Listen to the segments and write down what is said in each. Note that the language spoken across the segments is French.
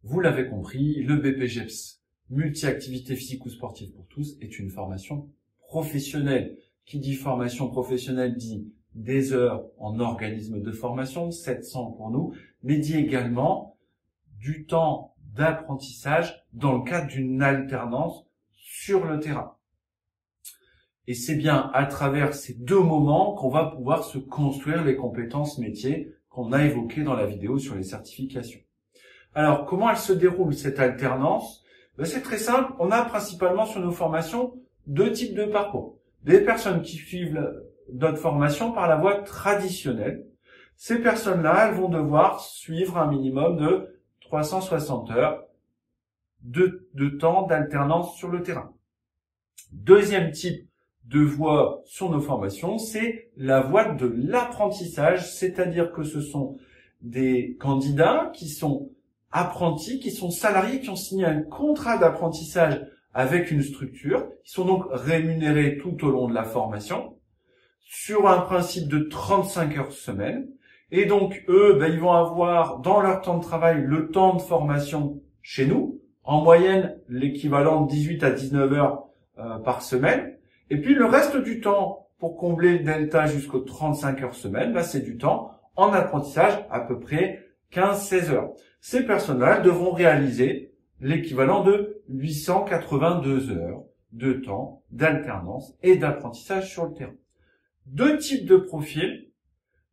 Vous l'avez compris, le BPGEPS multi-activité physique ou sportive pour tous est une formation professionnelle. Qui dit formation professionnelle dit des heures en organisme de formation, 700 pour nous, mais dit également du temps d'apprentissage dans le cadre d'une alternance sur le terrain. Et c'est bien à travers ces deux moments qu'on va pouvoir se construire les compétences métiers qu'on a évoquées dans la vidéo sur les certifications. Alors, comment elle se déroule cette alternance? C'est très simple. On a principalement sur nos formations deux types de parcours. Des personnes qui suivent notre formation par la voie traditionnelle. Ces personnes-là, elles vont devoir suivre un minimum de 360 heures de temps d'alternance sur le terrain. Deuxième type de voie sur nos formations, c'est la voie de l'apprentissage, c'est-à-dire que ce sont des candidats qui sont apprentis, qui sont salariés, qui ont signé un contrat d'apprentissage avec une structure, qui sont donc rémunérés tout au long de la formation, sur un principe de 35 heures semaine. Et donc, eux, ils vont avoir, dans leur temps de travail, le temps de formation chez nous, en moyenne, l'équivalent de 18 à 19 heures par semaine. Et puis, le reste du temps, pour combler le delta jusqu'aux 35 heures semaine, c'est du temps en apprentissage, à peu près 15-16 heures. Ces personnes-là devront réaliser l'équivalent de 882 heures de temps d'alternance et d'apprentissage sur le terrain. Deux types de profils,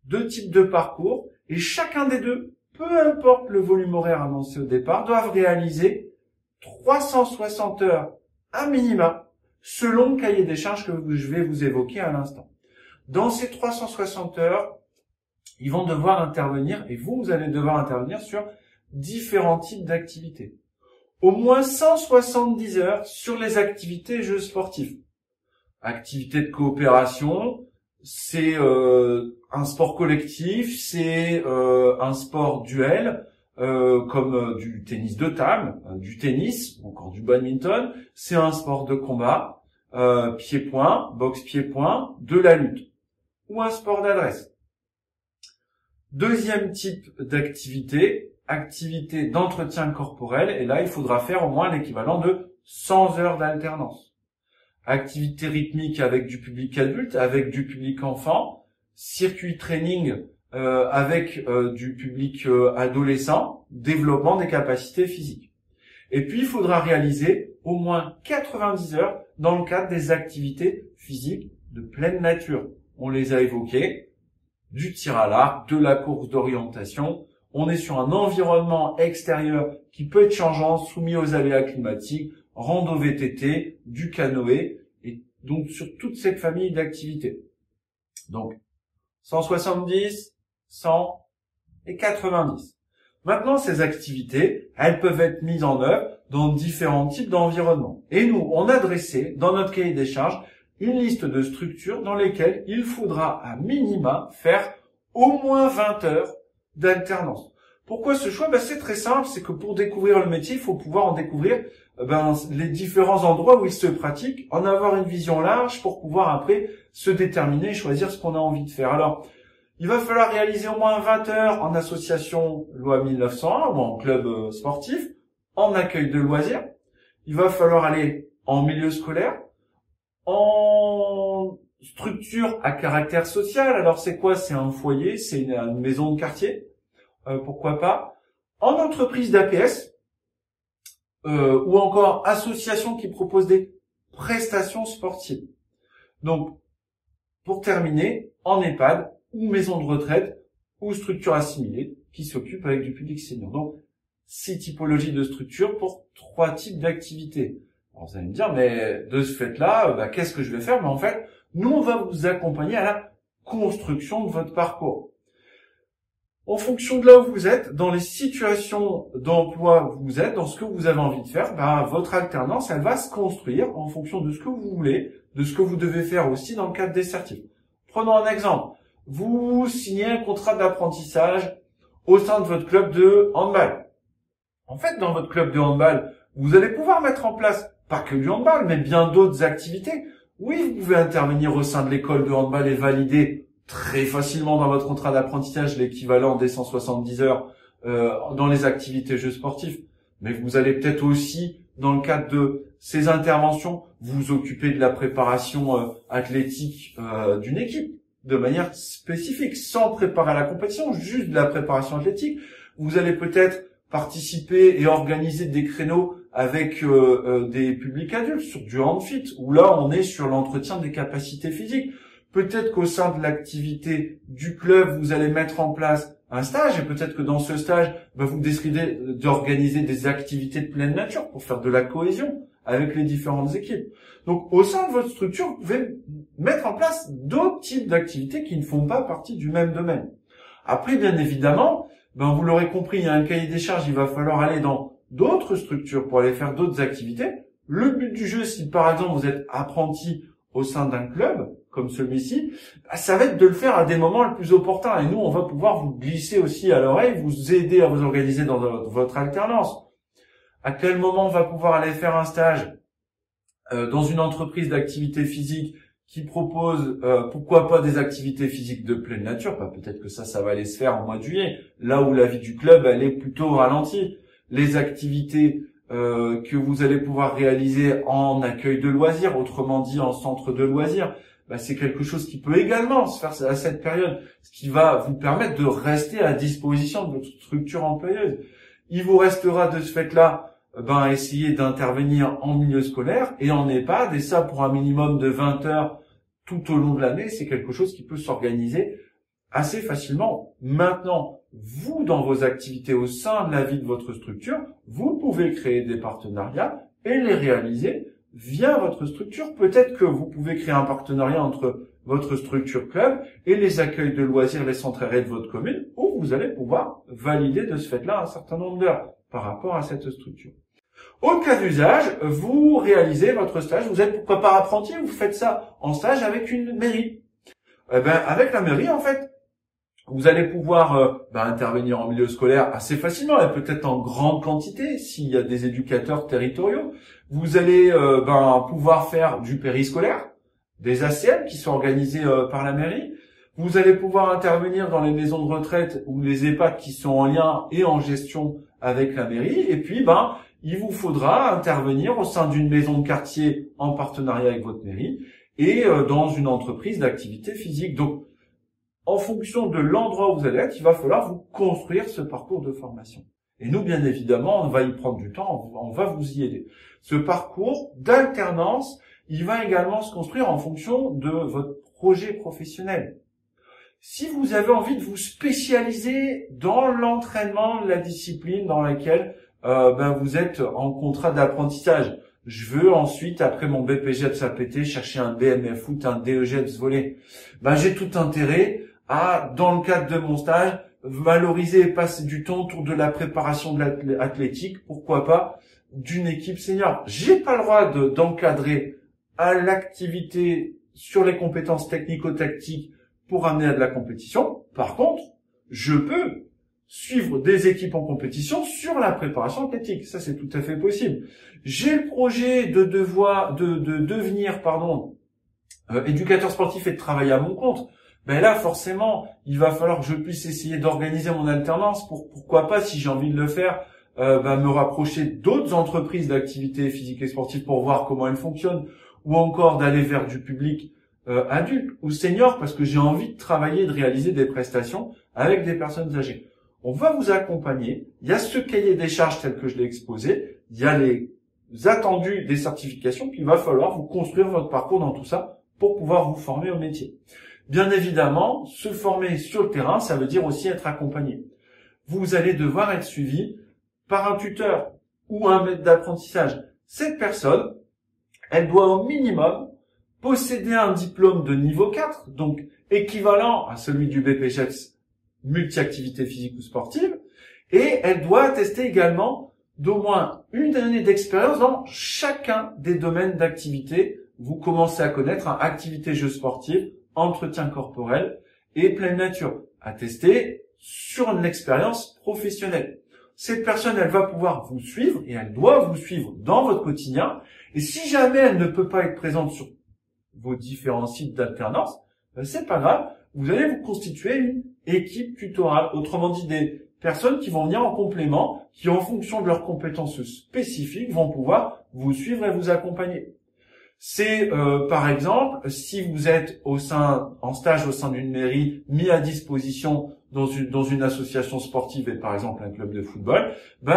deux types de parcours, et chacun des deux, peu importe le volume horaire annoncé au départ, doivent réaliser 360 heures à minima, selon le cahier des charges que je vais vous évoquer à l'instant. Dans ces 360 heures, ils vont devoir intervenir, et vous allez devoir intervenir sur différents types d'activités. Au moins 170 heures sur les activités jeux sportifs. Activités de coopération, c'est un sport collectif, c'est un sport duel, comme du tennis de table, du tennis, ou encore du badminton. C'est un sport de combat, pied-point, boxe pied-point, de la lutte, ou un sport d'adresse. Deuxième type d'activité, activité d'entretien corporel, et là, il faudra faire au moins l'équivalent de 100 heures d'alternance. Activité rythmique avec du public adulte, avec du public enfant, circuit training avec du public adolescent, développement des capacités physiques. Et puis, il faudra réaliser au moins 90 heures dans le cadre des activités physiques de pleine nature. On les a évoquées, du tir à l'arc, de la course d'orientation. On est sur un environnement extérieur qui peut être changeant, soumis aux aléas climatiques, rando VTT, du canoë, et donc sur toute cette famille d'activités. Donc, 170, 100 et 90. Maintenant, ces activités, elles peuvent être mises en œuvre dans différents types d'environnements. Et nous, on a dressé, dans notre cahier des charges, une liste de structures dans lesquelles il faudra à minima faire au moins 20 heures d'alternance. Pourquoi ce choix? C'est très simple, c'est que pour découvrir le métier, il faut pouvoir en découvrir les différents endroits où il se pratique, en avoir une vision large pour pouvoir après se déterminer et choisir ce qu'on a envie de faire. Alors, il va falloir réaliser au moins 20 heures en association loi 1901 ou en club sportif, en accueil de loisirs. Il va falloir aller en milieu scolaire, en structure à caractère social. Alors c'est quoi? C'est un foyer, c'est une maison de quartier, pourquoi pas. En entreprise d'APS, ou encore association qui propose des prestations sportives. Donc, pour terminer, en EHPAD, ou maison de retraite, ou structure assimilée, qui s'occupe avec du public senior. Donc, 6 typologies de structures pour 3 types d'activités. Alors, vous allez me dire, mais de ce fait-là, qu'est-ce que je vais faire? En fait, nous, on va vous accompagner à la construction de votre parcours. En fonction de là où vous êtes, dans les situations d'emploi où vous êtes, dans ce que vous avez envie de faire, votre alternance, elle va se construire en fonction de ce que vous voulez, de ce que vous devez faire aussi dans le cadre des certifs. Prenons un exemple. Vous signez un contrat d'apprentissage au sein de votre club de handball. En fait, dans votre club de handball, vous allez pouvoir mettre en place, pas que du handball, mais bien d'autres activités. Oui, vous pouvez intervenir au sein de l'école de handball et valider très facilement dans votre contrat d'apprentissage l'équivalent des 170 heures dans les activités jeux sportifs. Mais vous allez peut-être aussi, dans le cadre de ces interventions, vous occuper de la préparation athlétique d'une équipe de manière spécifique, sans préparer à la compétition, juste de la préparation athlétique. Vous allez peut-être participer et organiser des créneaux avec des publics adultes sur du handfit, où là on est sur l'entretien des capacités physiques. Peut-être qu'au sein de l'activité du club, vous allez mettre en place un stage, et peut-être que dans ce stage, vous décidez d'organiser des activités de pleine nature pour faire de la cohésion avec les différentes équipes. Donc au sein de votre structure, vous pouvez mettre en place d'autres types d'activités qui ne font pas partie du même domaine. Après, bien évidemment, vous l'aurez compris, il y a un cahier des charges, il va falloir aller dans d'autres structures pour aller faire d'autres activités. Le but du jeu, si par exemple vous êtes apprenti au sein d'un club comme celui-ci, ça va être de le faire à des moments les plus opportuns. Et nous, on va pouvoir vous glisser aussi à l'oreille, vous aider à vous organiser dans votre alternance. À quel moment on va pouvoir aller faire un stage dans une entreprise d'activité physique qui propose, pourquoi pas, des activités physiques de pleine nature. Peut-être que ça va aller se faire en mois de juillet, là où la vie du club, elle est plutôt ralentie. Les activités que vous allez pouvoir réaliser en accueil de loisirs, autrement dit en centre de loisirs, c'est quelque chose qui peut également se faire à cette période, ce qui va vous permettre de rester à disposition de votre structure employeuse. Il vous restera de ce fait-là, essayer d'intervenir en milieu scolaire et en EHPAD, et ça pour un minimum de 20 heures tout au long de l'année, c'est quelque chose qui peut s'organiser assez facilement. Maintenant, vous, dans vos activités au sein de la vie de votre structure, vous pouvez créer des partenariats et les réaliser via votre structure. Peut-être que vous pouvez créer un partenariat entre votre structure club et les accueils de loisirs, les centres aérés de votre commune, où vous allez pouvoir valider de ce fait-là un certain nombre d'heures par rapport à cette structure. Au cas d'usage, vous réalisez votre stage, vous êtes pourquoi pas apprenti, vous faites ça en stage avec une mairie. Avec la mairie, en fait, vous allez pouvoir intervenir en milieu scolaire assez facilement, et peut-être en grande quantité s'il y a des éducateurs territoriaux. Vous allez pouvoir faire du périscolaire, des ACM qui sont organisés par la mairie. Vous allez pouvoir intervenir dans les maisons de retraite ou les EHPAD qui sont en lien et en gestion avec la mairie. Et puis, il vous faudra intervenir au sein d'une maison de quartier en partenariat avec votre mairie et dans une entreprise d'activité physique. Donc, en fonction de l'endroit où vous allez être, il va falloir vous construire ce parcours de formation. Et nous, bien évidemment, on va y prendre du temps, on va vous y aider. Ce parcours d'alternance, il va également se construire en fonction de votre projet professionnel. Si vous avez envie de vous spécialiser dans l'entraînement, la discipline dans laquelle vous êtes en contrat d'apprentissage, je veux ensuite, après mon BPGEPS APT, chercher un BMF foot, un DEGEPS volley, j'ai tout intérêt à, dans le cadre de mon stage, valoriser et passer du temps autour de la préparation de l'athlétique, pourquoi pas, d'une équipe senior. J'ai pas le droit d'encadrer à l'activité sur les compétences technico-tactiques pour amener à de la compétition. Par contre, je peux suivre des équipes en compétition sur la préparation athlétique. Ça, c'est tout à fait possible. J'ai le projet de devenir éducateur sportif et de travailler à mon compte. Là, forcément, il va falloir que je puisse essayer d'organiser mon alternance pourquoi pas, si j'ai envie de le faire, me rapprocher d'autres entreprises d'activité physique et sportive pour voir comment elles fonctionnent, ou encore d'aller vers du public adulte ou senior, parce que j'ai envie de travailler et de réaliser des prestations avec des personnes âgées. On va vous accompagner. Il y a ce cahier des charges tel que je l'ai exposé. Il y a les attendus des certifications. Puis il va falloir vous construire votre parcours dans tout ça pour pouvoir vous former au métier. Bien évidemment, se former sur le terrain, ça veut dire aussi être accompagné. Vous allez devoir être suivi par un tuteur ou un maître d'apprentissage. Cette personne, elle doit au minimum posséder un diplôme de niveau 4, donc équivalent à celui du BPGEPS multi-activité physique ou sportive, et elle doit attester également d'au moins une année d'expérience dans chacun des domaines d'activité. Vous commencez à connaître activité jeux sportifs, entretien corporel et pleine nature, attesté sur une expérience professionnelle. Cette personne, elle va pouvoir vous suivre et elle doit vous suivre dans votre quotidien. Et si jamais elle ne peut pas être présente sur vos différents sites d'alternance, c'est pas grave. Vous allez vous constituer une équipe tutorale, autrement dit des personnes qui vont venir en complément, qui en fonction de leurs compétences spécifiques vont pouvoir vous suivre et vous accompagner. C'est par exemple, si vous êtes en stage au sein d'une mairie, mis à disposition dans une association sportive et par exemple un club de football,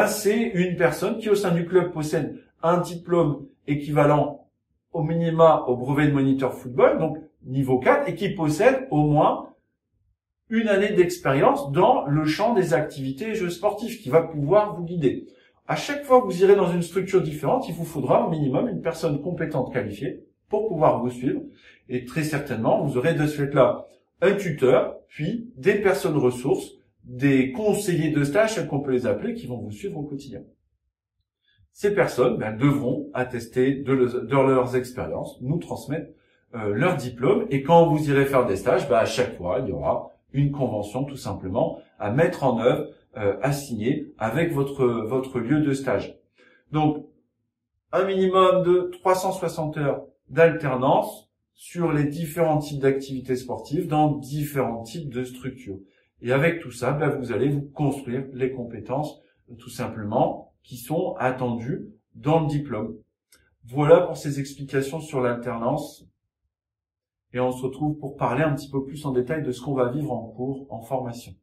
c'est une personne qui au sein du club possède un diplôme équivalent au minima au brevet de moniteur football, donc niveau 4, et qui possède au moins une année d'expérience dans le champ des activités et jeux sportifs, qui va pouvoir vous guider. À chaque fois que vous irez dans une structure différente, il vous faudra au minimum une personne compétente qualifiée pour pouvoir vous suivre. Et très certainement, vous aurez de ce fait-là un tuteur, puis des personnes ressources, des conseillers de stage, qu'on peut les appeler, qui vont vous suivre au quotidien. Ces personnes devront attester de leurs expériences, nous transmettre leur diplôme. Et quand vous irez faire des stages, à chaque fois, il y aura une convention tout simplement à mettre en œuvre, à signer avec votre lieu de stage. Donc, un minimum de 360 heures d'alternance sur les différents types d'activités sportives dans différents types de structures. Et avec tout ça, vous allez vous construire les compétences tout simplement qui sont attendues dans le diplôme. Voilà pour ces explications sur l'alternance. Et on se retrouve pour parler un petit peu plus en détail de ce qu'on va vivre en cours, en formation.